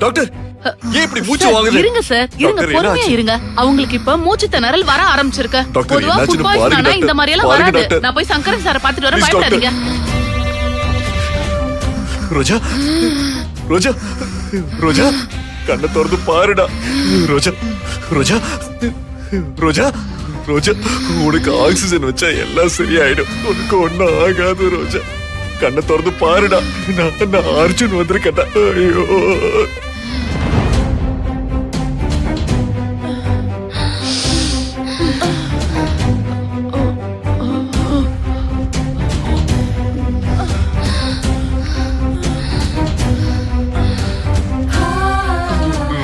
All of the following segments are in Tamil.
டாக்டர் ஏன் இப்படி மூச்சு வாங்குது? இருங்க சார், இருங்க, டாக்டர், பொறுமையா என்னாச்சு? இருங்க. அவங்களுக்கு இப்ப மூச்சு திணறல் வர ஆரம்பிச்சிருக்கு. டாக்டர், பொதுவா என்னாச்சுன்னு ஃபுட் பாய்சன் பாருங்க ஆனா இந்த டாக்டர், மாதிரி எல்லாம் பாருங்க வராது. டாக்டர். நான் போய் சங்கரன் சாரை பாத்துட்டு வரேன், ப்ளீஸ் பயப்படாதீங்க. ரோஜா ரோஜா ரோஜா கண்ணை திறந்து பாருடா. ரோஜா ரோஜா ரோஜா ரோஜா உனக்கு ஆக்சிஜன் வச்சா எல்லாம் சரியாயிடும். உனக்கு ஒண்ணும் ஆகாது ரோஜா. கண்ணை திறந்து பாருடா. நான் அர்ஜுன் வந்திருக்கேன்டா. ஐயோ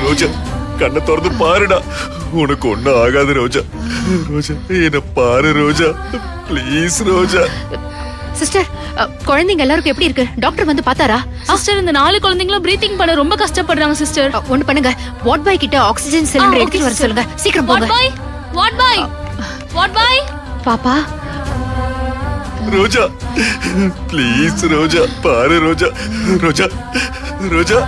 ரோஜா கண்ணை திறந்து பாருடா. உனக்கு ஒண்ணும் ஆகாது ரோஜா. ரோஜா என்ன பாரு ரோஜா, ப்ளீஸ் ரோஜா. சிஸ்டர், குழந்தைங்க எல்லாருக்கும் எப்படி இருக்கு? டாக்டர் வந்து பார்த்தாரா? சிஸ்டர், இந்த 4 குழந்தைங்களும் பிரீத்திங் பண்ண ரொம்ப கஷ்டப்படுறாங்க சிஸ்டர். ஒண்ணு பண்ணுங்க, வார்ட் பாய் கிட்ட ஆக்சிஜன் சிலிண்டர் எடுத்துட்டு வர சொல்லுங்க. சீக்கிரம் போங்க. வாட் பாய் பாப்பா, ரோஜா ப்ளீஸ் ரோஜா, பாரு ரோஜா. ரோஜா ரோஜா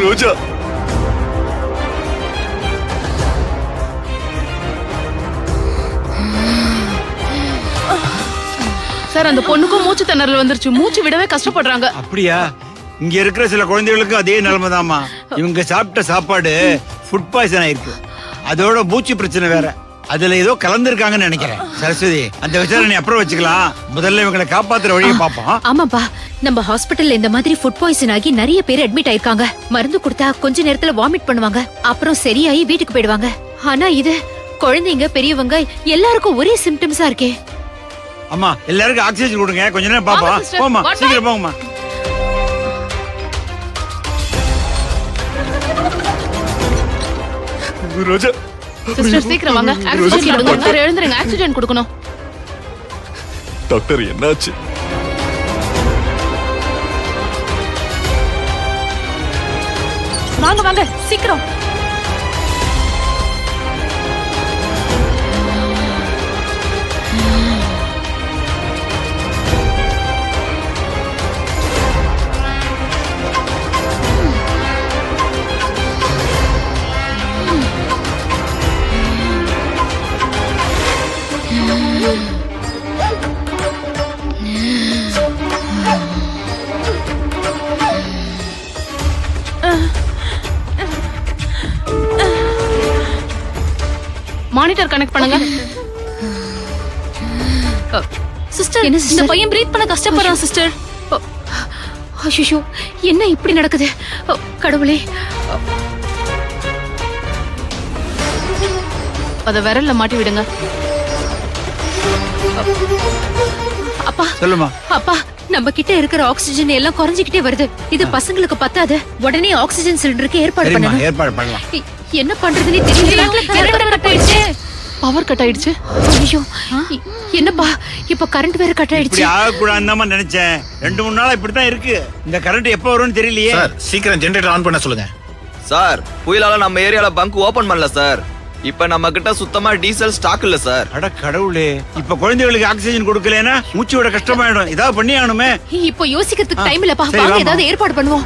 ரோஜா சார், அந்த பொண்ணுக்கும் மூச்சு திணறல் வந்துருச்சு. மூச்சு விடவே கஷ்டப்படுறாங்க. அப்படியா? இங்க இருக்கிற சில குழந்தைகளுக்கு அதே நிலைமைதாம்மா. இவங்க சாப்பிட்ட சாப்பாடு ஃபுட் பாய்சன் ஆயிருக்கு. அதோட மூச்சு பிரச்சனை வேற. அதுல ஏதோ கலந்துருக்காங்கன்னு நினைக்கிறேன். சரஸ்வதி, அந்த விசாரணை அப்புறம் வச்சுக்கலாம். முதல்ல இவங்களை காப்பாத்துற வழியை பாப்போம். ஆமாப்பா, நம்ம ஹாஸ்பிடல்ல இந்த மாதிரி ஃபுட் பாய்சன் ஆகி நிறைய பேர் அட்மிட் ஆயிருக்காங்க. மருந்து கொடுத்தா கொஞ்ச நேரத்துல வாமிட் பண்ணுவாங்க, அப்புறம் சரியாயி வீட்டுக்கு போயிடுவாங்க. ஆனா இது குழந்தைங்க பெரியவங்க எல்லாருக்கும் ஒரே சிம்டம்ஸா இருக்கே. அம்மா, எல்லாருக்கும் ஆக்சிஜன் கொடுங்க. கொஞ்ச நேரம் பாப்போம். ஆமா, sister. போமா, What சீக்கிரம் போங்கம்மா. ரோஜா சிஸ்டர், சீக்கிரம் வாங்க. ஆக்சிஜன் கொடுங்க. சார், எழுந்துருங்க, ஆக்சிஜன் கொடுக்கணும். டாக்டர் என்னாச்சு? வாங்க வாங்க சீக்கிரம். மானிட்டர் கனெக்ட் பண்ணுங்க. சிஸ்டர், என்ன இந்த sister? பையன் பிரீத் பண்ண கஷ்டப்படுறான் சிஸ்டர். ஐயோ, என்ன இப்படி நடக்குது? கடவுளே. அத விரல்ல மாட்டி விடுங்க. அப்பா, சொல்லுமா. அப்பா, நம்ம கிட்ட இருக்கிற ஆக்சிஜன் எல்லாம் குறைஞ்சிக்கிட்டே வருது. இது பசங்களுக்கு பத்தாது. உடனே ஆக்சிஜன் சிலிண்டருக்கு ஏற்பாடு சரிம்மா, பண்ணணும். ஏற்பாடு பண்ணலாம். என்ன பண்றதுன்னு தெரியல. பவர் கட் ஆயிடுச்சு. ஐயோ, என்னப்பா இப்ப கரண்ட் வேற கட் இப்படி ஆயிடுச்சு. ஆகக்கூடாதுன்னு நினைச்சேன். 2-3 நாளா இப்படித்தான் இருக்கு. இந்த கரண்ட் எப்ப வரும்னு தெரியலையே. சார், சீக்கிரம் ஜெனரேட்டர் ஆன் பண்ண சொல்லுங்க. சார், புயலால நம்ம ஏரியால பங்க் ஓபன் பண்ணல சார். இப்ப நம்ம கிட்ட சுத்தமா டீசல் ஸ்டாக் இல்ல சார். அட கடவுளே, இப்ப குழந்தைகளுக்கு ஆக்சிஜன் கொடுக்கலனா மூச்சு விட கஷ்டமாயிடும். ஏதாவது பண்ணி ஆகணுமே. இப்போ யோசிக்கிறதுக்கு டைம் இல்லப்பா. சரி, வாங்க வாம்மா. ஏதாவது ஏற்பாடு பண்ணுவோம்.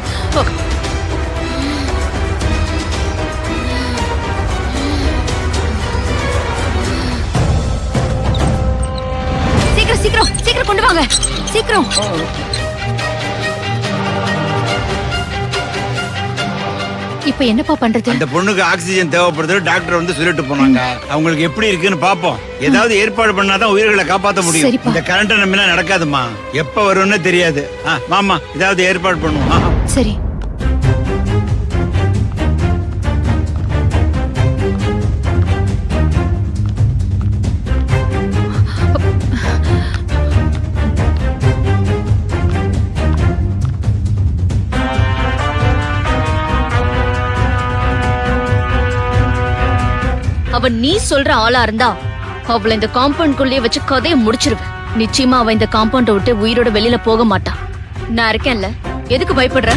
சீக்கிரம் சீக்கிரம் சீக்கிரம் கொண்டு வாங்க, சீக்கிரம். இப்ப என்னப்பா பண்றது? அந்த பொண்ணுக்கு ஆக்சிஜன் தேவைப்படுது. டாக்டர் வந்து சொல்லிட்டு போனாங்க. அவங்களுக்கு எப்படி இருக்குன்னு பாப்போம். ஏதாவது ஏற்பாடு பண்ணாதான் உயிர்களை காப்பாற்ற முடியும். சரிப்பா. இந்த கரண்ட் நம்பினா நடக்காதுமா. எப்ப வரும்னு தெரியாது. மாமா, ஏதாவது ஏற்பாடு பண்ணுவோம். சரி. அவ நீ சொல்ற ஆளா இருந்தா அவளை இந்த காம்பவுண்ட்குள்ளேயே வச்சு கதையை முடிச்சிருவேன். நிச்சயமா அவ இந்த காம்பவுண்ட விட்டு உயிரோட வெளியில போக மாட்டா. நான் இருக்கேன்ல, எதுக்கு பயப்படுற?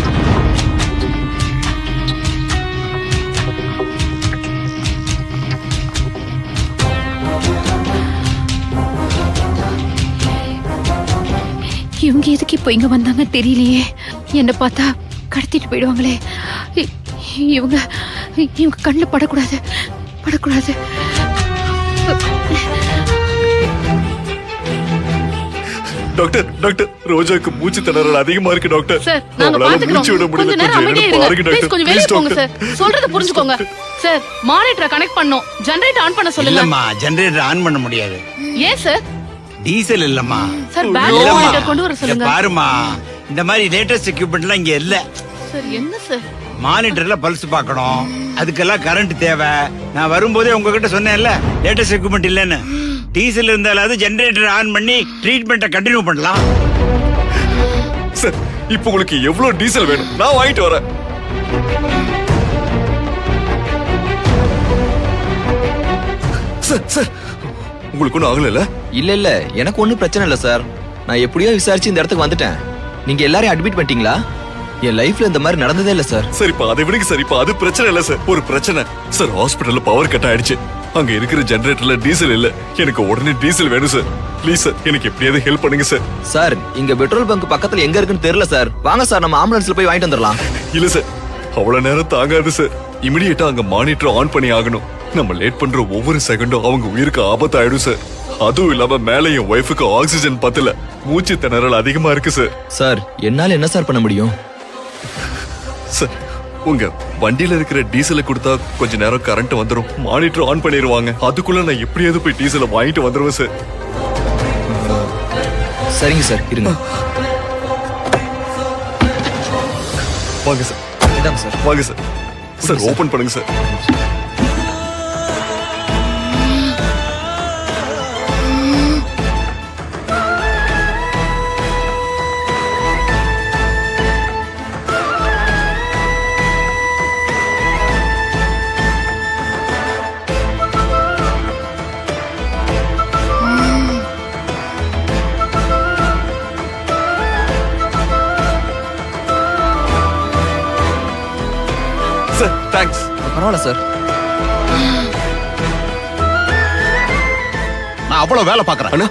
இவங்க எதுக்கு இப்போ இங்க வந்தாங்க தெரியலையே. என்ன பார்த்தா கடத்திட்டு போயிடுவாங்களே. இ- இவங்க இவங்க கண்ணுல படக்கூடாது, படக்கூடாது. டாக்டர் டாக்டர் ரோஜாக்கு மூச்சு திணறல் அதிகமா இருக்கு டாக்டர். சார் நாங்க அவளால பாத்துக்கிறோம். மூச்சு விட கொஞ்ச முடியல. நேரம் அமைதியா என்னன்னு பாருங்க இருங்க. Please doctor. கொஞ்சம் வெளிய Please, போங்க டாக்டர். சார். சொல்றத புரிஞ்சுக்கோங்க. சார் மானிட்டரை கனெக்ட் பண்ணோம். ஜெனரேட்டர் ஆன் பண்ண சொல்லுங்க. இல்லம்மா ஜெனரேட்டர் ஆன் பண்ண முடியாது. ஏன் சார்? டீசல் இல்லம்மா. சார் பேட்டரி இல்லம்மா. மானிட்டர் கொண்டு வர இங்க சொல்லுங்க. பாருமா, இந்த மாதிரி லேட்டஸ்ட் எக்யூப்மெண்ட்லாம் இங்க இல்ல. சார் என்ன சார்? மானிட்டர்ல பல்ஸ் பார்க்கணும், அதுக்கெல்லாம் கரண்ட் தேவை. நான் வரும்போதே உங்ககிட்ட சொன்னேன்ல லேட்டஸ்ட் எக்யூப்மெண்ட் இல்லைன்னு. டீசல் இருந்தாலாவது ஜெனரேட்டர் ஆன் பண்ணி ட்ரீட்மெண்ட்டை கண்டினியூ பண்ணலாம். சார் இப்போ உங்களுக்கு எவ்வளவு டீசல் வேணும்? நான் வாங்கிட்டு வரேன். சார் சார் உங்களுக்கு ஒன்றும் ஆகல? இல்ல இல்ல எனக்கு ஒண்ணும் பிரச்சனை இல்ல சார். நான் எப்படியோ விசாரிச்சு இந்த இடத்துக்கு வந்துட்டேன். நீங்க எல்லாரையும் அட்மிட் பண்ணிட்டீங்களா? என் லைஃப்ல இந்த மாதிரி நடந்ததே இல்ல சார். சார் இப்ப அதை விடுங்க சார். இப்ப அது பிரச்சனை இல்ல சார். ஒரு பிரச்சனை சார், ஹாஸ்பிடல்ல பவர் கட் ஆயிடுச்சு. அங்க இருக்கிற ஜெனரேட்டர்ல டீசல் இல்ல. எனக்கு உடனே டீசல் வேணும் சார். ப்ளீஸ் சார், எனக்கு எப்படியாவது ஹெல்ப் பண்ணுங்க சார். சார் இங்க பெட்ரோல் பங்க் பக்கத்துல எங்க இருக்குன்னு தெரியல சார். வாங்க சார் நம்ம ஆம்புலன்ஸ்ல போய் வாங்கிட்டு வந்துடலாம். இல்ல சார், அவ்வளவு நேரம் தாங்காது சார். இமிடியேட்டா அங்க மானிட்டர் ஆன் பண்ணி ஆகணும். நம்ம லேட் பண்ற ஒவ்வொரு செகண்டும் அவங்க உயிருக்கு ஆபத்து ஆயிடும் சார். அதுவும் இல்லாம மேல என் ஒய்ஃபுக்கு ஆக்சிஜன் பத்தல, மூச்சு திணறல் அதிகமா இருக்கு சார். சார் என்னால என்ன சார் பண்ண முடியும்? சார் உங்க வண்டியில இருக்கிற டீசலை கொடுத்தா கொஞ்ச நேரம் கரண்ட் வந்துரும், மானிட்டர் ஆன் பண்ணிடுவாங்க. அதுக்குள்ள நான் எப்படியாவது போய் டீசலை வாங்கிட்டு வந்துருவேன் சார். சரிங்க சார் இருங்க. வாங்க சார், இதாங்க சார். வாங்க சார். சார் ஓபன் பண்ணுங்க சார். Sir thanks. பரவாயில்ல சார். நான் அவ்வளவு வேலை பாக்குறேன். அண்ணா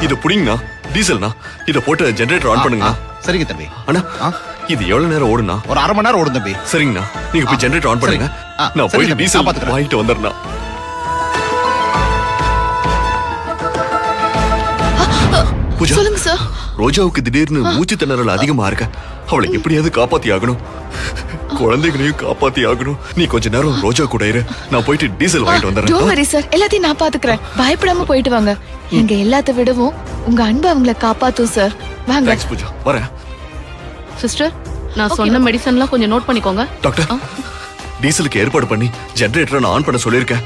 இத புடிங்கண்ணா, டீசல்ண்ணா. இத போட்டு ஜெனரேட்டர் ஆன் பண்ணுங்க. சரிங்க தம்பி. அண்ணா ஆ? இது எவ்வளவு நேரம் ஓடுனா? ஒரு 1/2 மணி நேரம் ஓடும் தம்பி. சரிங்கண்ணா, நீங்க போய் ஜெனரேட்டர் ஆன் பண்ணுங்க. ஆ, நான் சரி போய் தம்பி, டீசல் நான் பாத்துக்கிறேன். வாங்கிட்டு வந்துடுறேன். பூஜா, சொல்லுங்க சார். ரோஜாவுக்கு திடீர்னு மூச்சு திணறல் அதிகமா இருக்க. அவளை எப்படியாவது காப்பாத்தி ஆகணும். குழந்தைகளையும் காப்பாத்தி ஆகணும். நீ கொஞ்ச நேரம் ரோஜா கூட இரு, நான் போயிட்டு டீசல் வாங்கிட்டு டோன்ட் வந்துடுறேன். வரி சார், எல்லாத்தையும் நான் பாத்துக்கிறேன். பயப்படாம போயிட்டு வாங்க. எங்க எல்லாத்த விடவும் உங்க அன்பு அவங்கள காப்பாத்தும் சார். வாங்க. தேங்க்ஸ் பூஜா, வரேன். சிஸ்டர் நான் சொன்ன மெடிசன்லாம் கொஞ்சம் நோட் பண்ணிக்கோங்க. டாக்டர், டீசலுக்கு ஏற்பாடு பண்ணி ஜெனரேட்டரை நான் ஆன் பண்ண சொல்லியிருக்கேன்.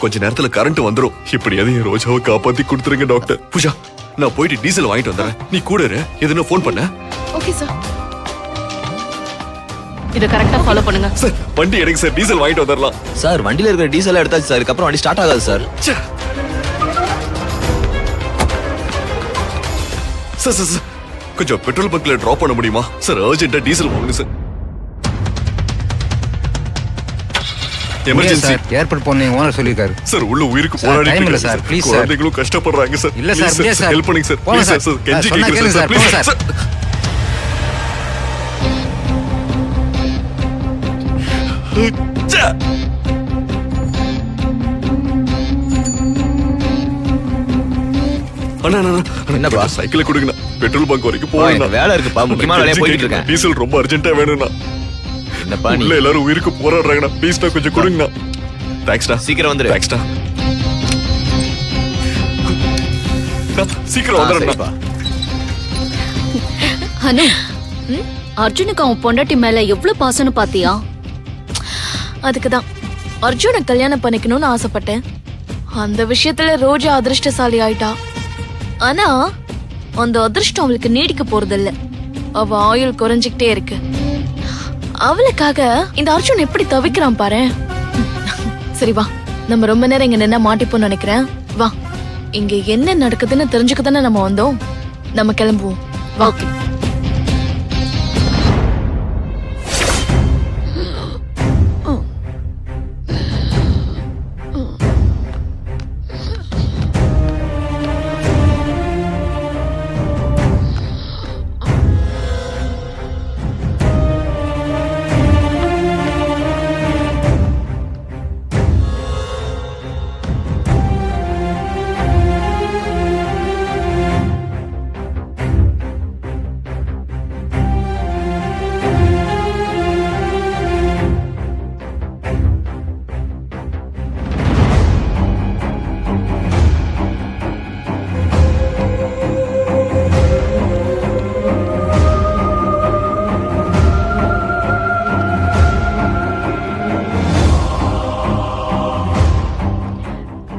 கொஞ்ச நேரத்துல கரண்ட் வந்துரும். இப்படியாவது என் ரோஜாவை காப்பாத்தி கொடுத்துருங்க டாக்டர். பூஜா, நான் போயிட்டு டீசல் வாங்கிட்டு வந்துடுறேன். நீ கூட இரு, எதுனா ஃபோன் பண்ண. Okay sir. இத கரெக்டா ஃபாலோ பண்ணுங்க. சார் வண்டி எடுங்க சார், டீசல் வாங்கிட்டு வந்துடலாம். சார் வண்டியில இருக்கிற டீசல் எடுத்தாச்சு சார். இதுக்கப்புறம் வண்டி ஸ்டார்ட் ஆகாது சார். ச்சே. சார் சார் சார், கொஞ்சம் பெட்ரோல் பங்க்ல டிராப் பண்ண முடியுமா சார்? அர்ஜென்ட்டா டீசல் போடுங்க சார். எமர்ஜென்சி ஏர்போர்ட் போனீங்க ஓனர் சொல்லிருக்காரு. சார். உள்ள உயிருக்கு சார், போராடிட்டு time இல்ல இருக்காங்க சார், சார். please sir. குழந்தைகளும் கஷ்டப்படுறாங்க சார். இல்ல சார், Please முடியாது சார். ஹெல்ப் பண்ணுங்க சார். போங்க ப்ளீஸ் சார். சார், கெஞ்சி சொன்னா கேக்குறேன் கேளுங்க சார். சார், ப்ளீஸ் போங்க சார். ச்சே. அண்ணா அண்ணா, அண்ணா, என்னப்பா? சைக்கிளை கொடுங்கண்ணா. பெட்ரோல் பங்க் வரைக்கும் எனக்கு போகணும். வேலை இருக்குப்பா, முக்கியமான வேலையா போயிட்டு இருக்கேன். டீசல் ரொம்ப அர்ஜென்ட்டா வேணும்ண்ணா. என்னப்பா நீ? உள்ள எல்லாரும் உயிருக்கு போராடுறாங்கண்ணா. ப்ளீஸ்ண்ணா கொஞ்சம் கொடுங்கண்ணா. தேங்க்ஸ்ண்ணா. சீக்கிரம் வந்துரு. தேங்க்ஸ்ண்ணா. சீக்கிரம் வந்துடுறேண்ணா. சரிப்பா. அனு அர்ஜுனுக்கு அவன் பொண்டாட்டி மேல எவ்வளவு பாசம்னு பாத்தியா? அதுக்குதான் அர்ஜுனை கல்யாணம் பண்ணிக்கணும்னு ஆசைப்பட்டேன். அந்த விஷயத்துல ரோஜா அதிர்ஷ்டசாலி ஆயிட்டா. ஆனா அந்த அதிர்ஷ்டம் அவளுக்கு நீடிக்க போறதில்ல. அவ ஆயுள் குறைஞ்சிக்கிட்டே இருக்கு. அவளுக்காக இந்த அர்ஜுன் எப்படி தவிக்கிறான் பாரு. சரி வா, நம்ம ரொம்ப நேரம் இங்க நின்னா மாட்டிப்போம்னு நினைக்கிறேன். வா, இங்க என்ன நடக்குதுன்னு தெரிஞ்சுக்க தானே நம்ம வந்தோம். நம்ம கிளம்புவோம். வா.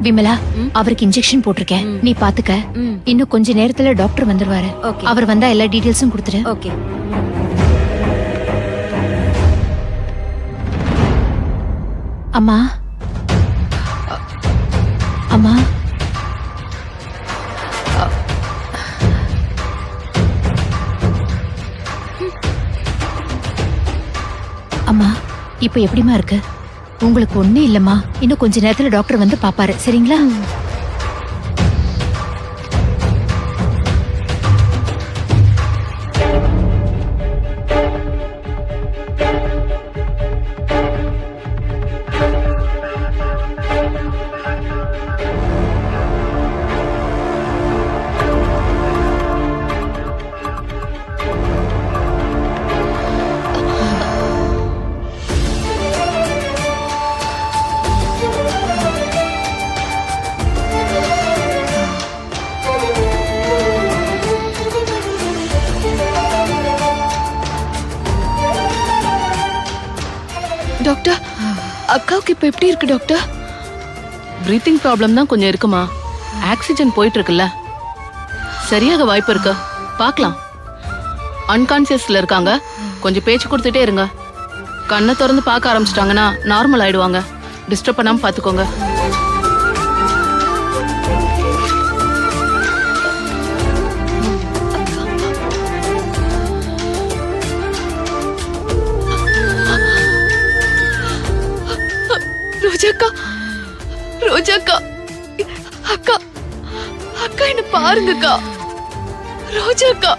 விமலா அவருக்கு இன்ஜெக்ஷன் போட்டிருக்கேன் நீ பாத்துக்க இன்னும் கொஞ்ச நேரத்துல டாக்டர் வந்துருவாரு Okay. அவர் வந்தா எல்லா டீடைல்ஸும் கொடுத்துரு ஓகே அம்மா அம்மா அம்மா இப்ப எப்படிமா இருக்கு உங்களுக்கு ஒண்ணு இல்லம்மா இன்னும் கொஞ்ச நேரத்துல டாக்டர் வந்து பாப்பாரு சரிங்களா டாக்டர் அக்காவுக்கு இப்ப எப்படி இருக்கு டாக்டர்? பிரீத்திங் ப்ராப்ளம் தான் கொஞ்சம் இருக்குமா. ஆக்சிஜன் போயிட்டு இருக்குல்ல, சரியாக வாய்ப்பு இருக்கு. பார்க்கலாம். அன்கான்சியஸ்ல இருக்காங்க, கொஞ்சம் பேச்சு கொடுத்துட்டே இருங்க. கண்ணை திறந்து பார்க்க ஆரம்பிச்சிட்டாங்கன்னா நார்மல் ஆயிடுவாங்க. டிஸ்டர்ப் பண்ணாம பாத்துக்கோங்க. ரோஜாக்கா, ரோஜாக்கா, அக்கா, அக்கா என்ன பாருங்கக்கா. ரோஜாக்கா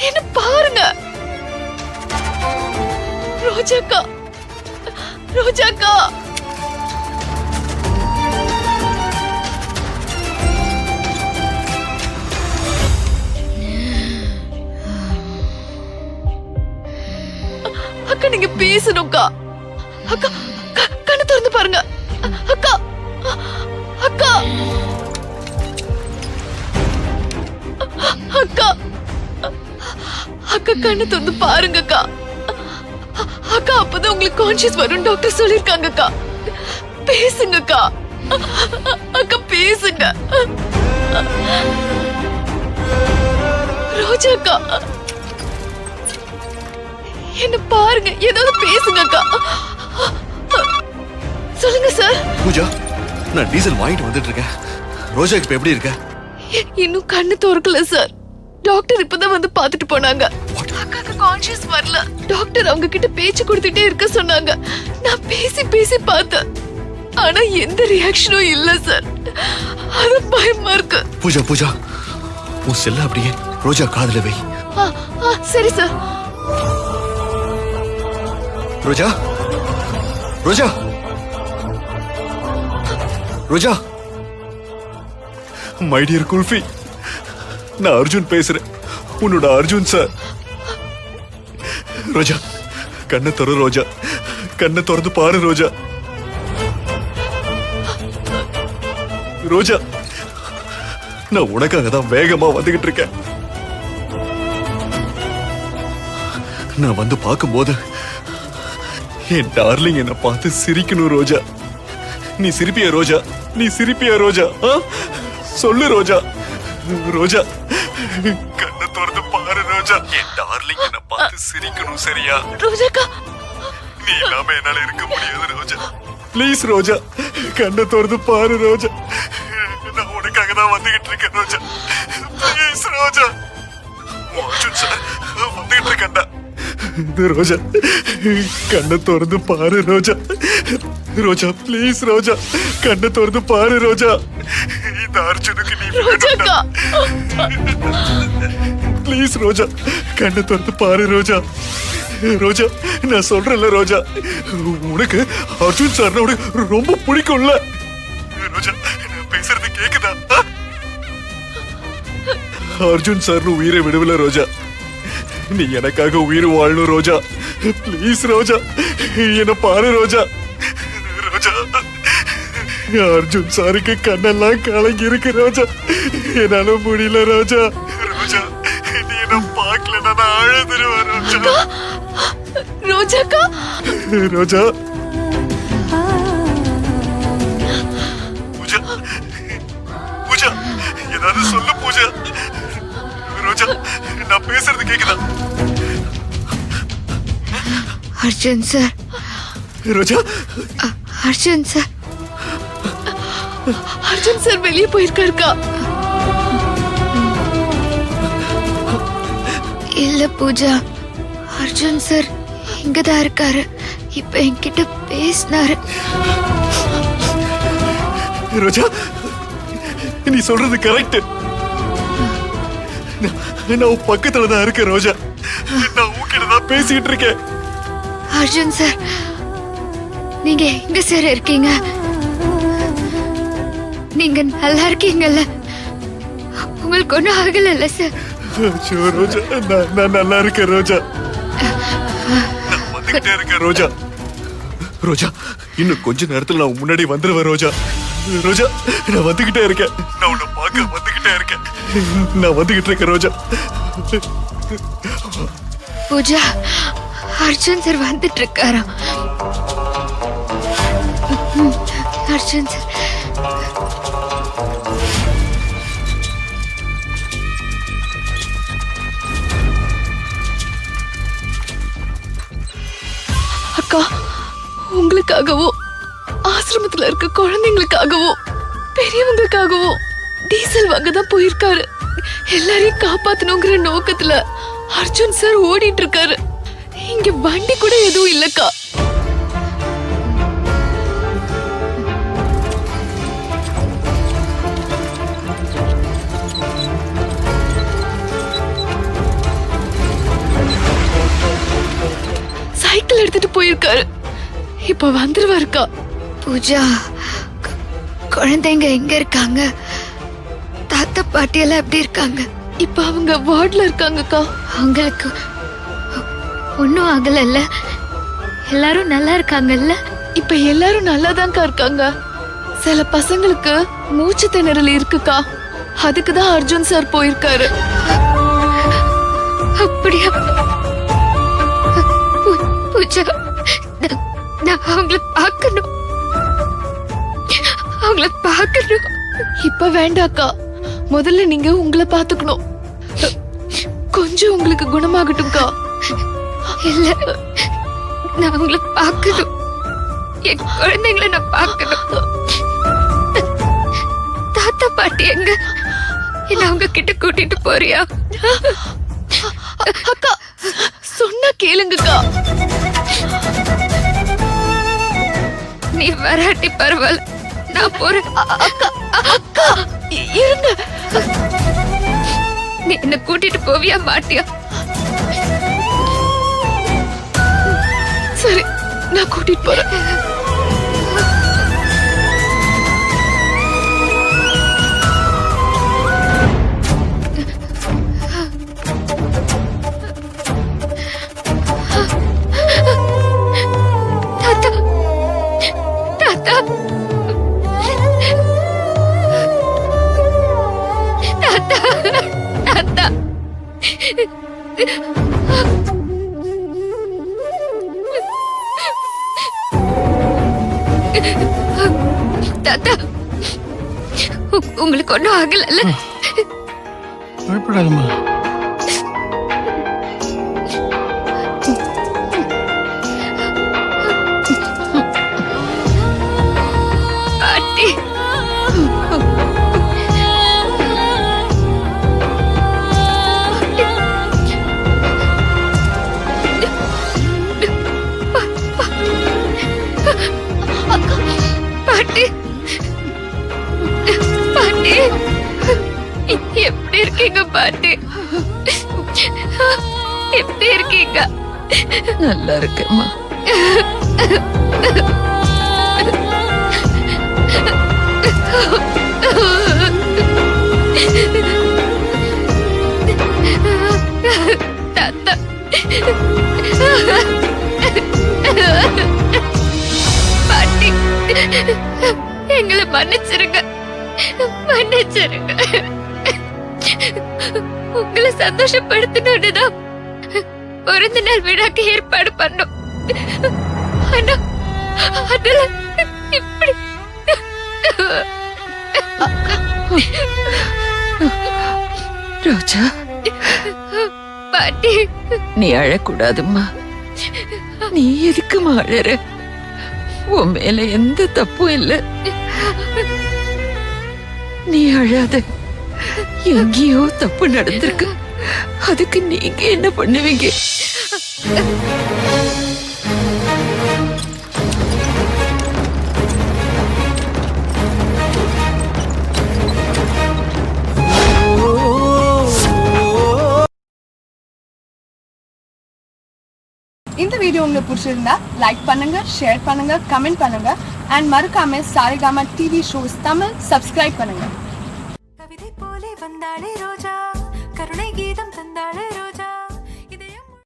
என்ன பாருங்க. ரோஜாக்கா, ரோஜாக்கா. அக்கா நீங்க பேசணும்க்கா. அக்கா கண்ணு திறந்து பாருங்க. அக்கா, அக்கா, அக்கா, அக்கா கண்ணு திறந்து பாருங்கக்கா. அக்கா அப்பதான் உங்களுக்கு கான்ஷியஸ் வரும் டாக்டர் சொல்லிருக்காங்கக்கா. பேசுங்கக்கா. அக்கா பேசுங்க. ரோஜாக்கா என்ன பாருங்க, ஏதாவது பேசுங்கக்கா. சொல்லுங்க சார். பூஜா, நான் டீசல் வாங்கிட்டு வந்துட்டு இருக்கேன். ரோஜாக்கு இப்ப எப்படி இருக்க? இன்னும் கண்ணு திறக்கல சார். டாக்டர் இப்பதான் வந்து பாத்துட்டு போனாங்க. அக்காக்கு கான்ஷியஸ் வரல. டாக்டர் அவங்க கிட்ட பேச்சு கொடுத்துட்டே இருக்க சொன்னாங்க. நான் பேசி பேசி பார்த்தேன், ஆனா எந்த ரியாக்ஷனும் இல்ல சார். அது பயமா இருக்கு. பூஜா, பூஜா, உன் செல்ல அப்படியே ரோஜா காதுல வை. சரி sir. Roja, Roja, Roja. My dear kulfi, நான் அர்ஜுன் பேசுறேன். உன்னோட அர்ஜுன் சார். ரோஜா, கண்ணை திற ரோஜா, கண்ணை திறந்து பாரு ரோஜா. ரோஜா, நான் உனக்காக தான் வேகமா வந்துகிட்டு இருக்கேன். நான் வந்து பார்க்கும்போது என் டார்லிங் என்ன பார்த்து சிரிக்கணும் ரோஜா. நீ சிரிப்பியா ரோஜா? நீ சிரிப்பியா ரோஜா? சொல்லு ரோஜா. ரோஜா, கண்ணை திறந்து பாரு ரோஜா. என் டார்லிங் என்ன பார்த்து சிரிக்கணும், சரியா? ரோஜாக்கா, நீ இல்லாம என்னால இருக்க முடியாது ரோஜா. ப்ளீஸ் ரோஜா, கண்ணை திறந்து பாரு ரோஜா. நான் உனக்காக தான் வந்துகிட்டு இருக்கேன் ரோஜா. ப்ளீஸ் ரோஜா. அர்ஜுன் சார் வந்துகிட்டு இருக்கேன்டா. ரோஜா, கண்ணை திறந்து பாரு ரோஜா. ரோஜா ப்ளீஸ் ரோஜா, கண்ணை திறந்து பாரு ரோஜா. இந்த அர்ஜுனுக்கு நீ ரோஜாக்கா. ப்ளீஸ் ரோஜா, கண்ணை திறந்து பாரு ரோஜா. ரோஜா, நான் சொல்றேன்ல ரோஜா, உனக்கு அர்ஜுன் சார் உனக்கு ரொம்ப பிடிக்கும்ல ரோஜா. நான் பேசுறது கேக்குதா? அர்ஜுன் சார் உயிரை விடுவல ரோஜா. நீ எனக்காக உயிர் வாழணும் ரோஜா. ப்ளீஸ் ரோஜா, என்ன பாரு ரோஜா. ரோஜா, அர்ஜுன் சாருக்கு கண்ணெல்லாம் கலங்கி இருக்கு ரோஜா. என்னால முடியல ரோஜா. ரோஜா, நீ என்ன பார்க்கலன்னா நான் அழுதுருவேன் ரோஜா. ரோஜாக்கா. ரோஜா, பூஜா, ஏதாவது சொல்லு பூஜா. ரோஜா, நான் பேசுறது கேக்குதா? அர்ஜுன் சார், ரோஜா, அர்ஜுன் சார், அர்ஜுன் சார் வெளியே போயிருக்காருக்கா. இல்ல பூஜா, அர்ஜுன் சார் இங்கதான் இருக்காரு. இப்ப என்கிட்ட பேசினாரு. ரோஜா, நீ சொல்றது கரெக்ட். நான் உன் பக்கத்துல தான் இருக்கேன் ரோஜா. நான் உன்கிட்ட தான் பேசிட்டு இருக்கேன். அர்ஜுன் சார், நீங்க எங்க சார் இருக்கீங்க? நீங்க நல்லா இருக்கீங்கல்ல? உங்களுக்கு ஒண்ணும் ஆகல சார்? ஐயோ, ரோஜா, நான் நல்லா இருக்கேன் ரோஜா. நான் வந்துகிட்டே இருக்கேன் ரோஜா. ரோஜா, இன்னும் கொஞ்ச நேரத்துல நான் முன்னாடி வந்துருவேன் ரோஜா. ரோஜா, நான் வந்துகிட்டே இருக்கேன். நான் உன்னை பார்க்க வந்துகிட்டே இருக்கேன். நான் வந்துகிட்டு இருக்கேன் ரோஜா. பூஜா, அர்ஜுன் சார் வந்துட்டு இருக்காராம். அர்ஜுன் சார், அக்கா, உங்களுக்காகவோ ஆசிரமத்துல இருக்க குழந்தைங்களுக்காகவோ பெரியவங்களுக்காகவோ டீசல் வாங்க தான் போயிருக்காரு. எல்லாரையும் காப்பாத்தணுங்கிற நோக்கத்துல அர்ஜுன் சார் ஓடிட்டு இருக்காரு. இங்க வண்டி கூட எதுவும் இல்லக்கா. சைக்கிள் எடுத்துட்டு போயிருக்காரு. இப்ப வந்துருவாருக்கா. பூஜா, குழந்தைங்க எங்க இருக்காங்க? தாத்தா பாட்டி எல்லாம் எப்படி இருக்காங்க? இப்ப அவங்க வார்ட்ல இருக்காங்கக்கா. அவங்களுக்கு ஒன்னும் ஆகலல்ல? எல்லாரும் நல்லா இருக்காங்கல்ல? இப்ப எல்லாரும் நல்லாதான்க்கா இருக்காங்க. சில பசங்களுக்கு மூச்சு திணறல் இருக்குக்கா. அதுக்குதான் அர்ஜுன் சார் போயிருக்காரு. அப்படியா? பூஜா, நான் அவங்கள பார்க்கணும். அவங்கள பார்க்கணும். இப்ப வேண்டாக்கா. முதல்ல நீங்க உங்களை பாத்துக்கணும். கொஞ்சம் உங்களுக்கு குணமாகட்டும்க்கா. இல்ல, நான் அவங்கள பார்க்கணும். என் குழந்தைங்களை நான் பார்க்கணும். தாத்தா பாட்டி எங்க? என்ன அவங்க கிட்ட கூட்டிட்டு போறியா? அக்கா, சொன்னா கேளுங்கக்கா. நீ வராட்டி பரவாயில்ல, நான் போறேன். அக்கா, அக்கா, இருங்க. நீ என்ன கூட்டிட்டு போவியா மாட்டியா? சரி, நான் கூட்டிட்டு போறேன். தாத்தா, தாத்தா, தாத்தா, தாத்தா. தாத்தா, உங்களுக்கு ஒண்ணும் ஆகல? பயப்படாதம்மா. பாட்டி, பாட்டி, பாட்டி, எப்படி இருக்கீங்க பாட்டி? எப்படி இருக்கீங்க? நல்லா இருக்கேம்மா. தாத்தா, பாட்டி, எங்களை மன்னிச்சிருங்க, மன்னிச்சிருங்க. உங்களை சந்தோஷப்படுத்தணும்னுதான் பிறந்த நாள் விழாக்கு ஏற்பாடு பண்ணோம். ஆனா அதுல இப்படி ரோஜா பாட்டி நீ அழக்கூடாதும்மா. நீ எதுக்குமா அழற? உன் மேல எந்த தப்பும் இல்ல. நீ அழாத. எங்கேயோ தப்பு நடந்திருக்கு. அதுக்கு நீங்க என்ன பண்ணுவீங்க? இந்த வீடியோ உங்களுக்கு பிடிச்சிருந்தா லைக் பண்ணுங்க, ஷேர் பண்ணுங்க, கமெண்ட் பண்ணுங்க அண்ட் மறக்காம Saregama TV shows Tamil subscribe பண்ணுங்க. கவிதை போலே வந்தாளே ரோஜா